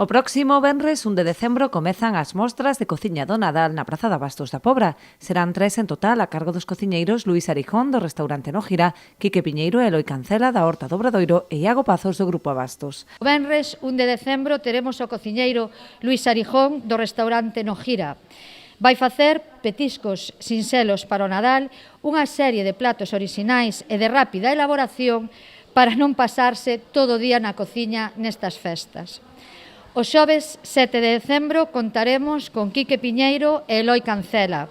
O próximo venres 1 de decembro comezan as mostras de cociña do Nadal na Praza de Abastos da Pobra. Serán 3 en total a cargo dos cociñeiros Luís Arijón do restaurante Nójira, Quique Piñeiro e Eloi Cancela da Horta do Obradoiro e Iago Pazos do Grupo Abastos. O venres 1 de decembro teremos o cociñeiro Luís Arijón do restaurante Nójira. Vai facer petiscos sinxelos para o Nadal, unha serie de platos orixinais e de rápida elaboración para non pasarse todo o día na cociña nestas festas. O xoves 7 de decembro contaremos con Quique Piñeiro e Eloi Cancela.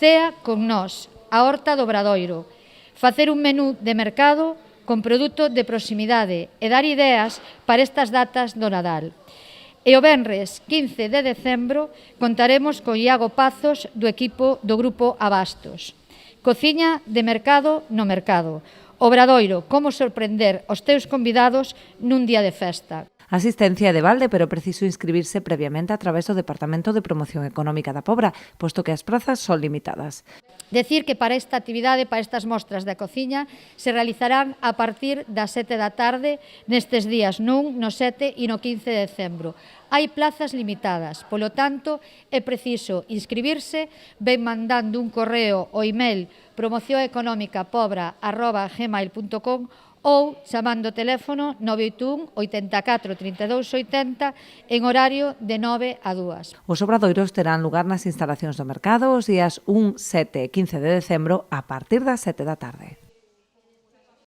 Cea con nós, a Horta do Obradoiro. Facer un menú de mercado con produto de proximidade e dar ideas para estas datas do Nadal. E o venres 15 de decembro contaremos con Iago Pazos do equipo do Grupo Abastos. Cociña de mercado no mercado. Obradoiro, como sorprender os teus convidados nun día de festa. A asistencia é de balde, pero é preciso inscribirse previamente a través do Departamento de Promoción Económica da Pobra, posto que as prazas son limitadas. Decir que para esta actividade, para estas mostras da cociña, se realizarán a partir das 7 da tarde nestes días no 7 e no 15 de decembro. Hai plazas limitadas, polo tanto, é preciso inscribirse, ven mandando un correo ou email promocioneconómicapobra@gmail.com ou chamando o teléfono 981 84 32 80 en horario de 9 a 2. Os obradoiros terán lugar nas instalacións do mercado os días 1, 7 e 15 de decembro a partir das 7 da tarde.